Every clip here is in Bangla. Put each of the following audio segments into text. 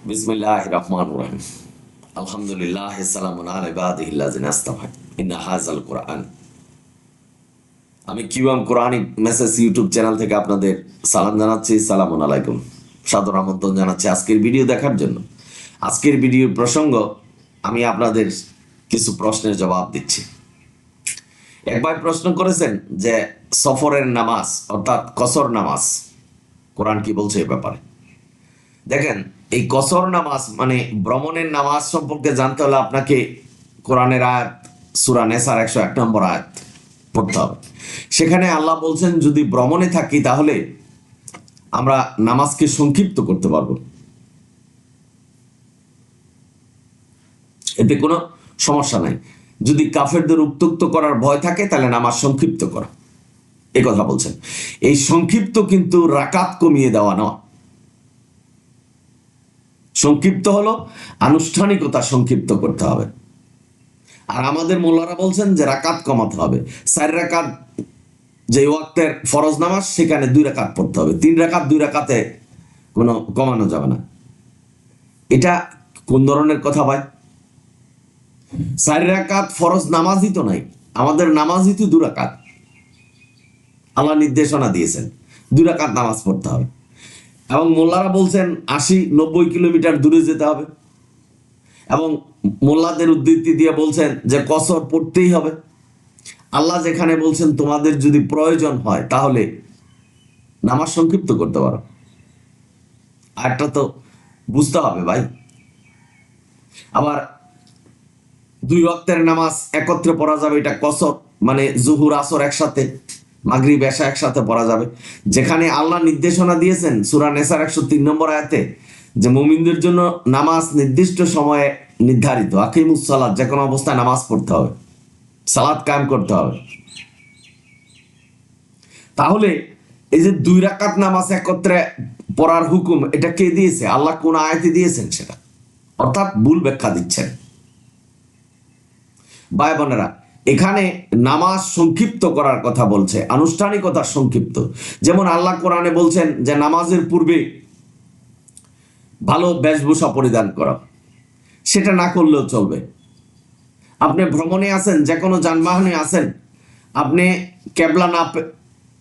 বিসমিল্লাহির রহমানির রহিম। আলহামদুলিল্লাহ সালামুন আলা ইবাদিহিল্লাযিনা আসতাফা ইন্না হাযাল কুরআন। আমি QM Quranic message YouTube channel থেকে আপনাদের সালাম জানাচ্ছি। সালামুন আলাইকুম, সাদর আমন্ত্রণ জানাচ্ছি আজকের ভিডিও দেখার জন্য। আজকের ভিডিওর প্রসঙ্গ, আমি আপনাদের কিছু প্রশ্নের জবাব দিচ্ছি। এক ভাই প্রশ্ন করেছেন যে সফরের নামাজ অর্থাৎ কসর নামাজ কোরআন কি বলছে এ ব্যাপারে। দেখেন, এই কসর নামাজ মানে ভ্রমণের নামাজ সম্পর্কে জানতে হলে আপনাকে কোরআনের আয়াত সূরা নেসার 101 নম্বর আয়াত পড়তে হবে। সেখানে আল্লাহ বলছেন, যদি ভ্রমণে থাকি তাহলে আমরা নামাজকে সংক্ষিপ্ত করতে পারবো, এতে কোনো সমস্যা নাই। যদি কাফেরদের উত্ত্যক্ত করার ভয় থাকে তাহলে নামাজ সংক্ষিপ্ত করা, এই কথা বলছেন। এই সংক্ষিপ্ত কিন্তু রাকাত কমিয়ে দেওয়া নয়। সংক্ষিপ্ত হলো আনুষ্ঠানিকতা সংক্ষিপ্ত করতে হবে। আর আমাদের মোল্লারা বলছেন যে রাকাত কমাতে হবে। 4 রাকাত যে ওয়াক্তের ফরজ নামাজ, সেখানে 2 রাকাত পড়তে হবে। 3 রাকাত 2 রাকাতে কোনো কমানো যাবে না। এটা কোন ধরনের কথা ভাই? 4 রাকাত ফরজ নামাজই তো নাই, আমাদের নামাজই তো 2 রাকাত। আল্লাহ নির্দেশনা দিয়েছেন 2 রাকাত নামাজ পড়তে হবে। এবং মোল্লারা বলছেন 80-90 কিলোমিটার দূরে যেতে হবে। এবং মোল্লাদের উদ্ধৃতি দিয়ে বলছেন যে কসর পড়তেই হবে। আল্লাহ যেখানে বলছেন তোমাদের যদি প্রয়োজন হয় তাহলে নামাজ সংক্ষিপ্ত করতে পারো। আরটা তো বুঝতে হবে ভাই। আবার 2 ওয়াক্তের নামাজ একত্রে পড়া যাবে, এটা কসর, মানে জুহুর আসর একসাথে, মাগরিব এশা একসাথে পড়া যাবে। যেখানে আল্লাহ নির্দেশনা দিয়েছেন সূরা নেসার 103 নম্বর আয়াতে যে মুমিনদের জন্য নামাজ নির্দিষ্ট সময়ে নির্ধারিত, আকিমুস সালাত, যে কোনো অবস্থায় নামাজ পড়তে হবে, সালাত কায়েম করতে হবে। তাহলে এই যে 2 রাকাত নামাজ একত্রে পড়ার হুকুম, এটা কে দিয়েছে? আল্লাহ কোন আয়াতে দিয়েছেন সেটা, অর্থাৎ ভুল ব্যাখ্যা দিচ্ছেন। ভাই বোনেরা, এখানে নামাজ সংক্ষিপ্ত করার কথা বলছে, আনুষ্ঠানিকতা সংক্ষিপ্ত। যেমন আল্লাহ কোরআনে বলছেন যে নামাজের পূর্বে ভালো বেশভূষা পরিধান করা, সেটা না করলেও চলবে। আপনি ভ্রমণে আছেন, যে কোনো যানবাহনে আছেন, আপনি কেবলা না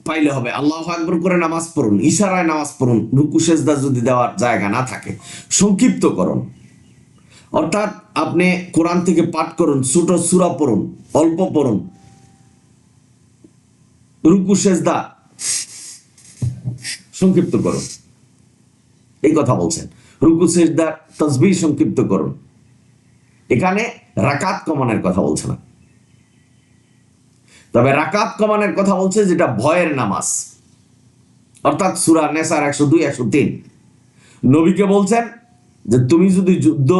পাইলে হবে, আল্লাহু আকবার করে নামাজ পড়ুন, ইশারায় নামাজ পড়ুন। রুকু সেজদা যদি দেওয়ার জায়গা না থাকে, সংক্ষিপ্ত করুন। অর্থাৎ আপনি কোরআন থেকে পাঠ করুন, ছোট সূরা পড়ুন, অল্প পড়ুন। রুকু সেজদা সংক্ষিপ্ত করুন, এই কথা বলছেন। রুকু সেজদা তাসবিহ সংক্ষিপ্ত করুন। এখানে রাকাত কমানোর কথা বলছে না। তবে রাকাত কমানোর কথা বলছে যেটা ভয়ের নামাজ, অর্থাৎ সূরা নেসার 102-103। নবীকে বলছেন যে তুমি যদি যুদ্ধ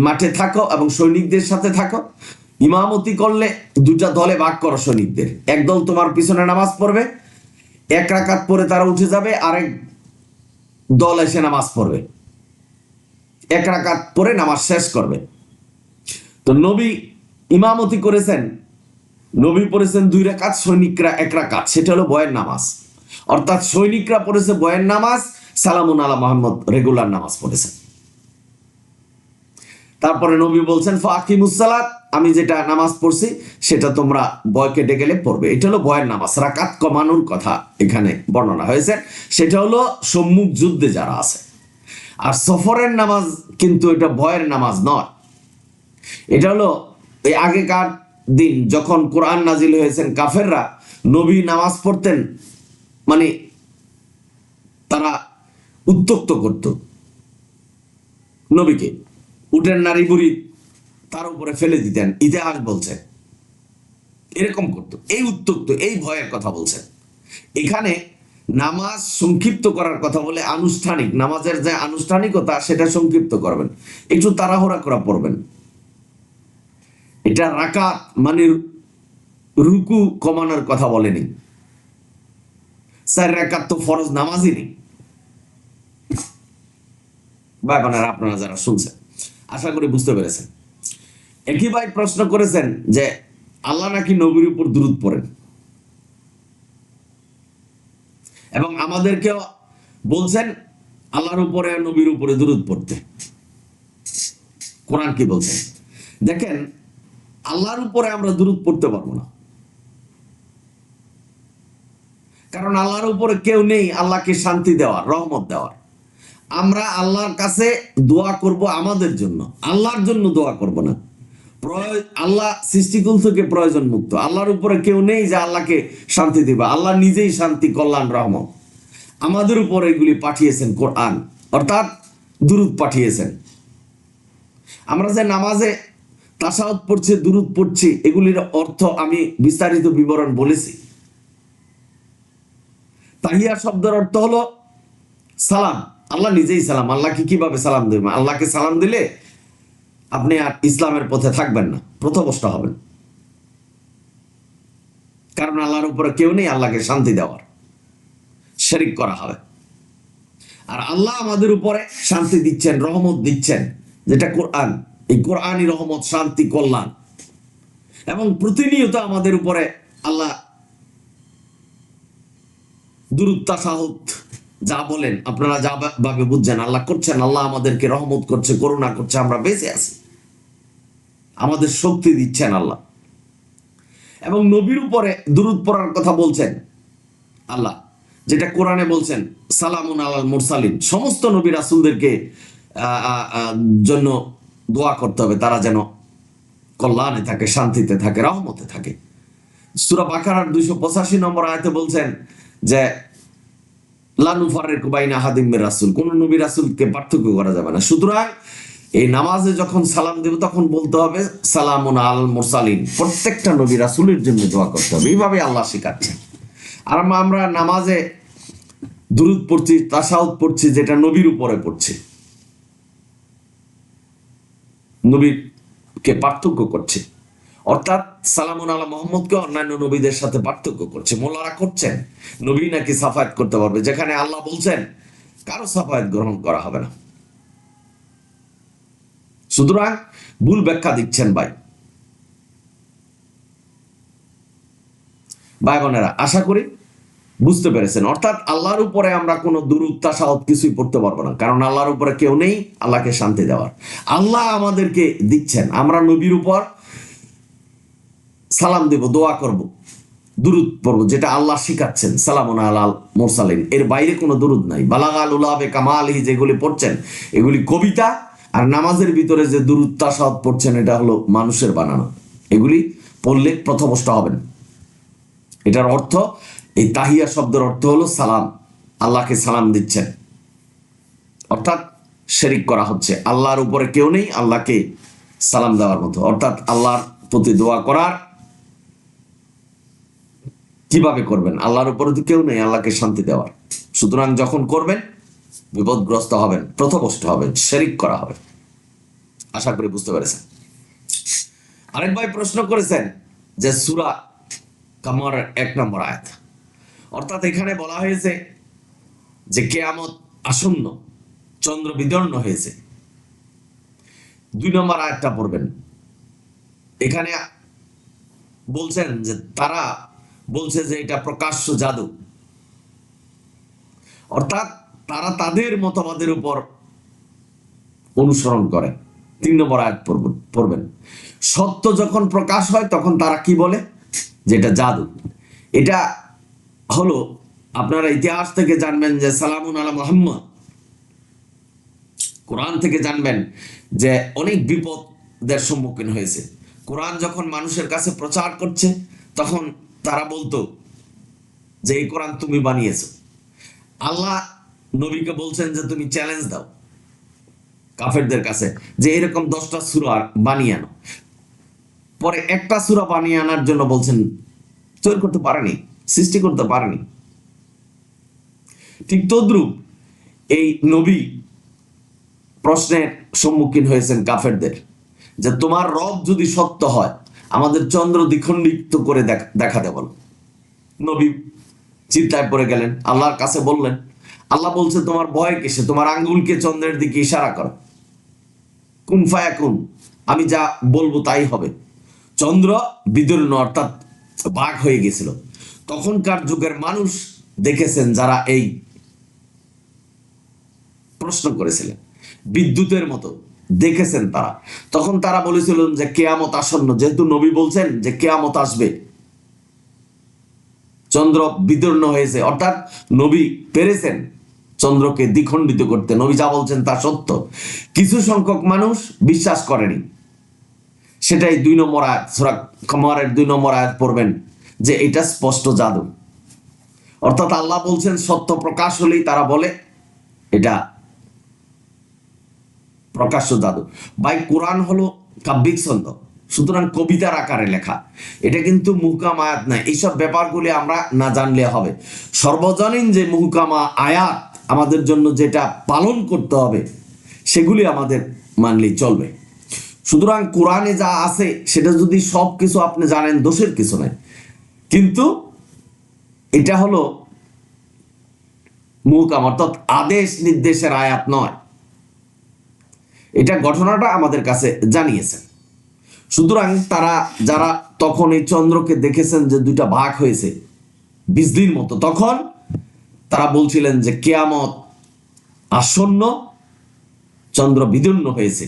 মাঠে থাকো এবং সৈনিকদের সাথে থাকো, ইমামতি করলে 2টা দলে ভাগ করো সৈনিকদের। এক দল তোমার পিছনে নামাজ পড়বে, 1 রাকাত পরে তারা উঠে যাবে, আরেক দল এসে নামাজ পড়বে, 1 রাকাত পরে নামাজ শেষ করবে। তো নবী ইমামতি করেছেন, নবী পড়েছেন 2 রাকাত, সৈনিকরা 1 রাকাত, সেটা হলো বয়ের নামাজ। অর্থাৎ সৈনিকরা পড়েছে বয়ের নামাজ, সালামুন আলা মুহাম্মদ রেগুলার নামাজ পড়েছেন। তারপরে নবী বলছেন ফাকিমুস সালাত, আমি যেটা নামাজ পড়ছি সেটা তোমরা ভয় কেটে গেলে পড়বে। এটা হলো ভয়ের নামাজ। রাকাত কমানোর কথা এখানে বর্ণনা হয়েছে, সেটা হলো সম্মুখ যুদ্ধে যারা আছে। আর সফরের নামাজ কিন্তু এটা ভয়ের নামাজ নয়। এটা হলো এই আগেকার দিন যখন কোরআন নাজিল হয়েছেন, কাফেররা নবী নামাজ পড়তেন মানে তারা উত্ত্যক্ত করত নবীকে, উটের নারী বুড়ি তার উপরে ফেলে দিতেন, ইতিহাস বলছে এরকম করত। এই উত্ত্যক্ত, এই ভয়ের কথা বলছেন। এখানে নামাজ সংক্ষিপ্ত করার কথা বলে আনুষ্ঠানিক নামাজের যে আনুষ্ঠানিকতা সেটা সংক্ষিপ্ত করবেন, একটু তাড়াহুড়া করা পড়বেন। এটা রাকাত মানে রুকু কমানোর কথা বলেনি। 4 রাকাত তো ফরজ নামাজই নেই। ভাই বোনেরা, আপনারা যারা শুনছেন আশা করি বুঝতে পেরেছেন। একই ভাই প্রশ্ন করেছেন যে আল্লাহ নাকি নবীর উপর দুরূদ পড়েন এবং আমাদেরকে বলছেন আল্লাহর উপরে নবীর উপরে দুরূদ পড়তে। কোরআন কি বলছে দেখেন, আল্লাহর উপরে আমরা দুরূদ পড়তে পারবো না, কারণ আল্লাহর উপরে কেউ নেই আল্লাহকে শান্তি দেওয়ার, রহমত দেওয়ার। আমরা আল্লাহর কাছে দোয়া করব আমাদের জন্য, আল্লাহর জন্য দোয়া করব না। আল্লাহ সৃষ্টিকুল থেকে প্রয়োজন মুক্ত, আল্লাহর উপরে কেউ নেই যে আল্লাহকে শান্তি দিবে। আল্লাহ নিজেই শান্তি, কল্যাণ, রহমত। আমাদের উপরে এগুলি পাঠিয়েছেন কোরআন, অর্থাৎ দুরূদ পাঠিয়েছেন। আমরা যে নামাজে তাশাহুদ পড়ছি, দুরূদ পড়ছি, এগুলির অর্থ আমি বিস্তারিত বিবরণ বলেছি। তাহিয়া শব্দের অর্থ হলো সালাম। আল্লাহ নিজেই সালাম। আল্লাহকে কিভাবে সালাম দেবেন? আল্লাহকে সালাম দিলে আপনি আর ইসলামের পথে থাকবেন না, পথভ্রষ্ট হবেন। কারণ আল্লাহর উপরে কেউ নেই আল্লাহকে শান্তি দেওয়ার, শিরক করা হবে। আর আল্লাহ আমাদের উপরে শান্তি দিচ্ছেন, রহমত দিচ্ছেন, যেটা কোরআন। এই কোরআনই রহমত, শান্তি, কল্যাণ। এবং প্রতিনিয়ত আমাদের উপরে আল্লাহ দুরূদ, তাশাহুদ যা বলেন, আপনারা যা ভাবে বুঝছেন আল্লাহ করছেন। আল্লাহ আমাদেরকে রহমত করছে, করুণা করছে, আমরা বেঁচে আছি, আমাদের শক্তি দিচ্ছেন আল্লাহ। এবং নবীর উপরে দুরূদ পড়ার কথা বলছেন আল্লাহ, যেটা কোরআনে বলছেন সালামুন আলাল মুরসালিন। সমস্ত নবী রাসূলদেরকে জন্য দোয়া করতে হবে, তারা যেন কল্যাণে থাকে, শান্তিতে থাকে, রহমতে থাকে। সূরা বাকারার 285 নম্বর আয়াতে বলছেন যে লা নুফাররিকু বাইনা আহাদিম মির রাসূল, কোন নবী রাসূলকে পার্থক্য করা যাবে না। সুতরাং এই নামাজে যখন সালাম দেব তখন বলতে হবে সালামুন আলাল মুরসালিন, প্রত্যেকটা নবী রাসূলের জন্য দোয়া করতে হবে। এইভাবে আল্লাহ শেখাচ্ছেন। আর আমরা নামাজে দুরূদ পড়ছি, তাশাহুদ পড়ছি, যেটা নবীর উপরে পড়ছি, নবীকে পার্থক্য করছে, অর্থাৎ সালামুন আলা মুহাম্মদকে অন্যান্য নবীদের সাথে পার্থক্য করছে। মোল্লারা করছেন নবী নাকি সাফায়াত করতে পারবে, যেখানে আল্লাহ বলছেন কারো সাফায়াত গ্রহণ করা হবে না। সুতরাং ভুল ব্যাখ্যা দিচ্ছেন ভাই বোনেরা, আশা করি বুঝতে পেরেছেন। অর্থাৎ আল্লাহর উপরে আমরা কোনো দুরূদ, তাশাহুদ কিছুই পড়তে পারবো না, কারণ আল্লাহর উপরে কেউ নেই আল্লাহকে শান্তি দেওয়ার। আল্লাহ আমাদেরকে দিচ্ছেন, আমরা নবীর উপর সালাম দেব, দোয়া করব, দুরূদ পড়ব, যেটা আল্লাহ শিখাচ্ছেন সালামুন আলাল মুরসালিন। এর বাইরে কোনো দুরূদ নাই। বালাগাল উলাবে কামালিহি যেগুলি পড়ছেন এগুলি কবিতা, আর নামাজের ভিতরে যে দুরূদ, তাশাহুদ পড়ছেন এটা হলো মানুষের বানানো। এগুলি পড়লে পথভ্রষ্ট হবেন। এটার অর্থ, এই তাহিয়া শব্দের অর্থ হলো সালাম, আল্লাহকে সালাম দিচ্ছেন, অর্থাৎ শিরক করা হচ্ছে। আল্লাহর উপরে কেউ নেই আল্লাহকে সালাম দেওয়ার মতো, অর্থাৎ আল্লাহর প্রতি দোয়া করার কিভাবে করবেন? আল্লাহর উপরে তো কেউ নেই আল্লাহকে শান্তি দেওয়ার। সুতরাং যখন করবেন বিপদগ্রস্ত হবেন, পথভ্রষ্ট হবেন, শিরক করা হবে। আশা করি বুঝতে পেরেছেন। আরেক ভাই প্রশ্ন করেছেন যে সূরা কামার 1 নম্বর আয়াত, অর্থাৎ এখানে বলা হয়েছে যে কিয়ামত আসন্ন, চন্দ্র বিদর্ণ হয়েছে। 2 নম্বর আয়াতটা পড়বেন। এখানে বলছেন যে তারা বলছে যে এটা প্রকাশ্য জাদু, অর্থাৎ তারা তাদের মতবাদের উপর অনুসরণ করে। 3 নম্বর আয়াত পড়বেন। সত্য যখন প্রকাশ হয় তখন তারা কি বলে? যে এটা জাদু। এটা হলো, আপনারা ইতিহাস থেকে জানবেন যে সালামুন আলা মুহাম্মদ, কোরআন থেকে জানবেন যে অনেক বিপদের সম্মুখীন হয়েছে। কোরআন যখন মানুষের কাছে প্রচার করছে তখন তারা বলতো যে এই কোরআন তুমি বানিয়েছো। আল্লাহ নবীকে বলছেন যে তুমি চ্যালেঞ্জ দাও কাফেরদের কাছে যে এরকম 10টা সূরা বানিয়ে আনো। পরে একটা সূরা বানিয়ে আনার জন্য বলছেন, তৈরি করতে পারেনি, সৃষ্টি করতে পারেনি। ঠিক তদ্রূপ এই নবী প্রশ্নের সম্মুখীন হয়েছেন কাফেরদের, যে তোমার রব যদি সত্য হয় আমাদের চন্দ্র দ্বিখণ্ডিত করে দেখাতে বলো। নবী চিন্তায় পড়ে গেলেন, আল্লাহর কাছে বললেন। আল্লাহ বলছে তোমার ভয় কিসে? তোমার আঙ্গুলকে চন্দ্রের দিকে ইশারা করো, কুন ফায়াকুন, আমি যা বলবো তাই হবে। চন্দ্র বিদীর্ণ, অর্থাৎ ভাগ হয়ে গেছিল। তখনকার যুগের মানুষ দেখেছেন, যারা এই প্রশ্ন করেছিলেন, বিদ্যুতের মতো দেখেছেন তারা। তখন তারা বলেছিলেন যে কেয়ামত আসন্ন, যেহেতু নবী বলছেন যে কেয়ামত আসবে, চন্দ্র বিদীর্ণ হয়েছে, অর্থাৎ নবী পেরেছেন চন্দ্রকে দ্বিখণ্ডিত করতে, নবী যা বলছেন তা সত্য। কিছু সংখ্যক মানুষ বিশ্বাস করেনি, সেটাই 2 নম্বর আয়াত, সূরা কমারের 2 নম্বর আয়াত পড়বেন যে এটা স্পষ্ট জাদু। অর্থাৎ আল্লাহ বলছেন সত্য প্রকাশ হলেই তারা বলে এটা প্রকাশ্য জাদু। ভাই, কোরআন হলো কাব্যিক ছন্দ, সুতরাং কবিতার আকারে লেখা, এটা কিন্তু মুহকাম আয়াত নাই। এইসব ব্যাপারগুলি আমরা না জানলে হবে। সর্বজনীন যে মুহকামা আয়াত আমাদের জন্য যেটা পালন করতে হবে, সেগুলি আমাদের মানলেই চলবে। সুতরাং কোরআনে যা আছে সেটা যদি সব কিছু আপনি জানেন, দোষের কিছু নাই, কিন্তু এটা হলো মুহকাম, অর্থাৎ আদেশ নির্দেশের আয়াত নয়। এটা ঘটনাটা আমাদের কাছে জানিয়েছেন। সুতরাং তারা যারা তখন এই চন্দ্রকে দেখেছেন যে 2টা ভাগ হয়েছে বিজলির মতো, তখন তারা বলছিলেন যে কিয়ামত আসন্ন, চন্দ্র বিদীর্ণ হয়েছে।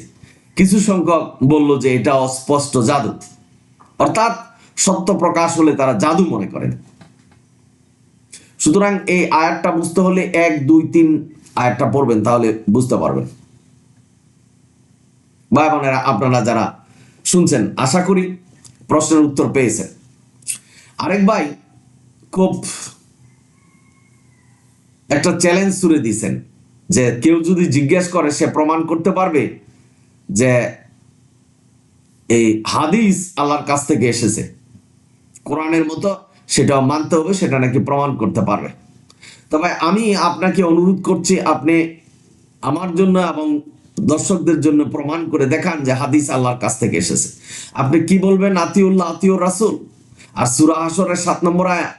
কিছু সংখ্যক বলল যে এটা অস্পষ্ট জাদু, অর্থাৎ সত্য প্রকাশ হলে তারা জাদু মনে করেন। সুতরাং এই আয়াতটা বুঝতে হলে 1, 2, 3 আয়াতটা পড়বেন, তাহলে বুঝতে পারবেন। ভাই বোনেরা, আপনারা যারা শুনছেন, আশা করি প্রশ্নের উত্তর পেয়েছেন। আরেক ভাই খুব একটা চ্যালেঞ্জ ছুড়ে দিয়েছেন যে কেউ যদি জিজ্ঞেস করে সে প্রমাণ করতে পারবে যে এই হাদিস আল্লাহর কাছ থেকে এসেছে, কোরআনের মতো, সেটাও মানতে হবে, সেটা নাকি প্রমাণ করতে পারবে। তবে আমি আপনাকে অনুরোধ করছি, আপনি আমার জন্য এবং দর্শকদের জন্য প্রমাণ করে দেখান যে হাদিস আল্লাহর কাছ থেকে এসেছে। আপনি কি বলবেন? আতিউল্লাহ আতিউর রাসূল আর সূরা হাশরের 7 নম্বর আয়াত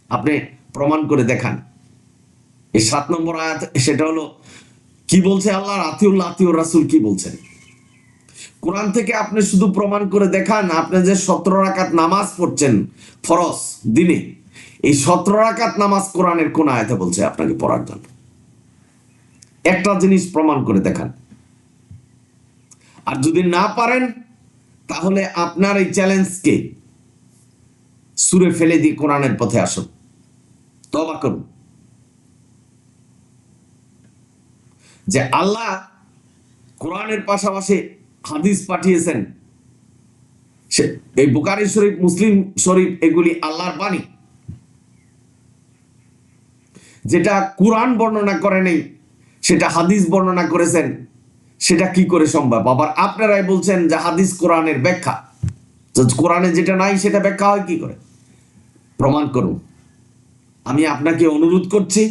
আপনি প্রমাণ করে দেখান। এই 7 নম্বর আয়াত, সেটা হলো কি বলছে আল্লাহ, আতিউল্লাহ আতিউর রাসূল কি বলছেন। কোরআন থেকে আপনি শুধু প্রমাণ করে দেখান, আপনি যে 17 রাকাত নামাজ পড়ছেন ফরজ দিনে, এই 17 রাকাত নামাজ কোরআনের কোন আয়াতে বলছে আপনাকে পড়ার জন্য? একটা জিনিস প্রমাণ করে দেখান। আর যদি না পারেন, তাহলে আপনার এই চ্যালেঞ্জকে ছুঁড়ে ফেলে দিয়ে কোরআনের পথে আসুন, তওবা করুন যে আল্লাহ কোরআনের পাশাপাশি হাদিস পাঠিয়েছেন। এই বুখারী শরীফ, মুসলিম শরীফ, এগুলি আল্লাহর বাণী। যেটা কোরআন বর্ণনা করে নেই সেটা হাদিস বর্ণনা করেছেন, সেটা কি করে সম্ভব? আবার আপনারাই বলছেন যে হাদিস কোরআনের ব্যাখ্যা। কোরআনে যেটা নাই সেটা ব্যাখ্যা হয় কি করে? প্রমাণ করুন। আমি আপনাকে অনুরোধ করছি,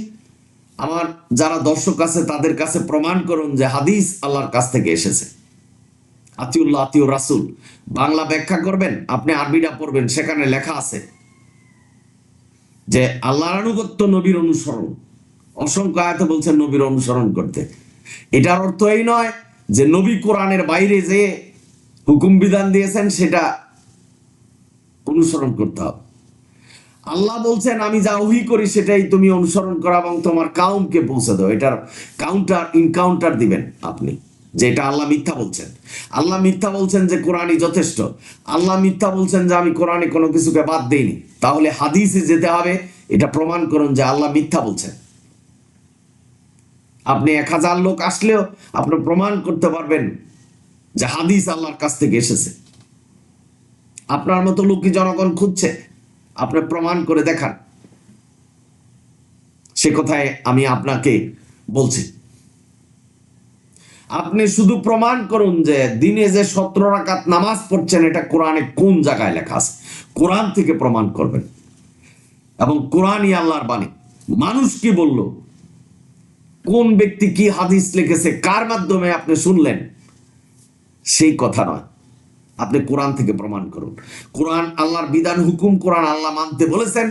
আমার যারা দর্শক আছে তাদের কাছে প্রমাণ করুন যে হাদিস আল্লাহর কাছ থেকে এসেছে। আতিউল্লাহ আতিউর রাসূল বাংলা ব্যাখ্যা করবেন, আপনি আরবিটা পড়বেন, সেখানে লেখা আছে যে আল্লাহর আনুগত্য, নবীর অনুসরণ। অসংখ্য আয়াতে বলছেন নবীর অনুসরণ করতে। এটার অর্থ এই নয় যে নবী কোরআনের বাইরে যে হুকুম বিধান দিয়েছেন সেটা অনুসরণ করতে হবে। আল্লাহ বলছেন আমি যা ওহী করি সেটাই তুমি অনুসরণ করো এবং তোমার কাউমকে পৌঁছে দাও। এটার ইনকাউন্টার দিবেন আপনি, যে এটা আল্লাহ মিথ্যা বলছেন। আল্লাহ মিথ্যা বলছেন যে কোরআনই যথেষ্ট। আল্লাহ মিথ্যা বলছেন যে আমি কোরআনে কোনো কিছুকে বাদ দেইনি। তাহলে হাদিসে যেতে হবে, এটা প্রমাণ করুন যে আল্লাহ মিথ্যা বলছেন। আপনি 1000 লোক আসলেও আপনি প্রমাণ করতে পারবেন যে হাদিস আল্লাহর কাছ থেকে এসেছে। আপনার মতো লোকই জনগণ খুঁজছে, আপনি প্রমাণ করে দেখান। সে কথায় আমি আপনাকে বলছি, আপনি শুধু প্রমাণ করুন যে দিনে যে 17 রাকাত নামাজ পড়ছেন এটা কোরআনে কোন জায়গায় লেখা আছে। কোরআন থেকে প্রমাণ করবেন, এবং কোরআনই আল্লাহর বাণী। মানুষ কি বলল, কোন ব্যক্তি কি হাদিস লিখেছে, কার মাধ্যমে আপনি শুনলেন, সেই কথা নয়। আপনি কোরআন থেকে প্রমাণ করুন। কোরআন আল্লাহর বিধান, হুকুম, কোরআন আল্লাহ মানতে বলেছেন,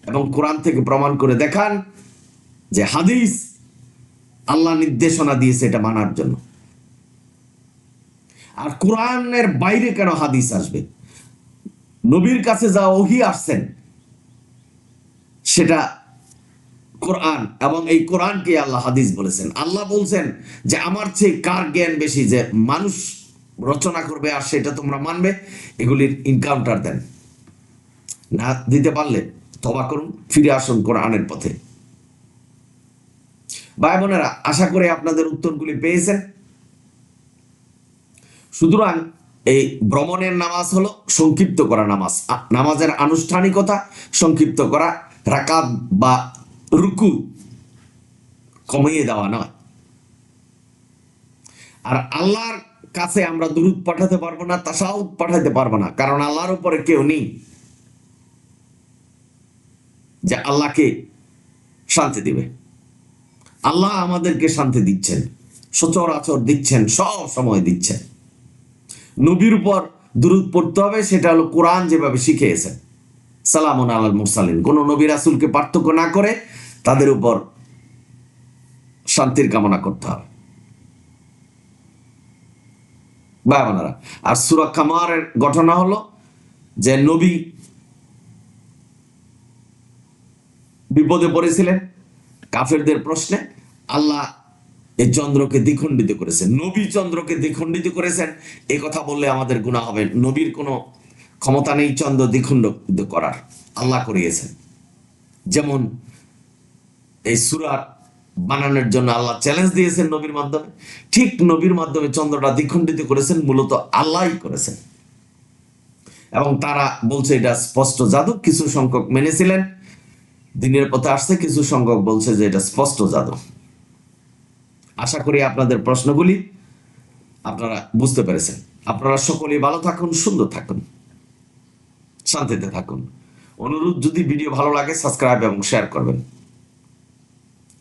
এবং কোরআন থেকে প্রমাণ করে দেখান যে হাদিস আল্লাহ নির্দেশনা দিয়েছে এটা মানার জন্য। আর কোরআনের বাইরে কেন হাদিস আসবে? নবীর কাছে যা ওহী আসছেন সেটা কোরআন এবং এই কোরআনকে আল্লাহ হাদিস বলেছেন। আল্লাহ বলছেন যে আমার চেয়ে কার জ্ঞান বেশি, যে মানুষ রচনা করবে আর সেটা তোমরা মানবে, এগুলির ইনকাউন্টার দেন। না দিতে পারলে তওবা করুন, ফিরে আসুন কোরআনের পথে। ভাই বোনেরা, আশা করি আপনাদের উত্তরগুলি পেয়েছেন। সুতরাং এই ভ্রমণের নামাজ হলো সংক্ষিপ্ত করা নামাজ। নামাজের আনুষ্ঠানিকতা সংক্ষিপ্ত করা, রাকাত বা রুকু কমিয়ে দেওয়া নয়। আর আল্লাহর কাছে আমরা দুরূদ পাঠাতে পারবো না, তাশাহুদ পাঠাতে পারবো না, কারণ আল্লাহর উপরে কেউ নেই যে আল্লাহকে শান্তি দিবে। আল্লাহ আমাদেরকে শান্তি দিচ্ছেন, সচরাচর দিচ্ছেন, সব সময় দিচ্ছেন। নবীর উপর দুরূদ পড়তে হবে, সেটা হলো কোরআন যেভাবে শিখিয়েছেন, সালামুন আলাল মুরসালিন, কোন নবী রাসূলকে পার্থক্য না করে তাদের উপর শান্তির কামনা করতে হবে। ভাই বোনেরা, আর সূরা কামারের ঘটনা হলো যে নবী বিপদে পড়েছিলেন কাফেরদের প্রশ্নে, আল্লাহ এই চন্দ্রকে দ্বিখণ্ডিত করেছেন, নবী চন্দ্রকে দ্বিখণ্ডিত করেছেন। এই কথা বললে আমাদের গুনাহ হবে। নবীর কোনো ক্ষমতা নেই চন্দ্র দ্বিখণ্ডিত করার, আল্লাহ করিয়েছেন। যেমন এই সূরা বানানোর জন্য আল্লাহ চ্যালেঞ্জ দিয়েছেন নবীর মাধ্যমে, ঠিক নবীর মাধ্যমে চন্দ্রটা দ্বিখণ্ডিত করেছেন মূলত আল্লাহই করেছেন। এবং তারা বলছে এটা স্পষ্ট জাদু। কিছু সংখ্যক মেনেছিলেন, দিনের পথে আসছে, কিছু সংখ্যক বলছে যে এটা স্পষ্ট জাদু। আশা করি আপনাদের প্রশ্নগুলি আপনারা বুঝতে পেরেছেন। আপনারা সকলেই ভালো থাকুন, সুন্দর থাকুন, শান্তিতে থাকুন। অনুরোধ, যদি ভিডিও ভালো লাগে সাবস্ক্রাইব এবং শেয়ার করবেন।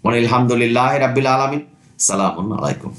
আলহামদুলিল্লাহ রাব্বিল আলামিন। সালামুন আলাইকুম।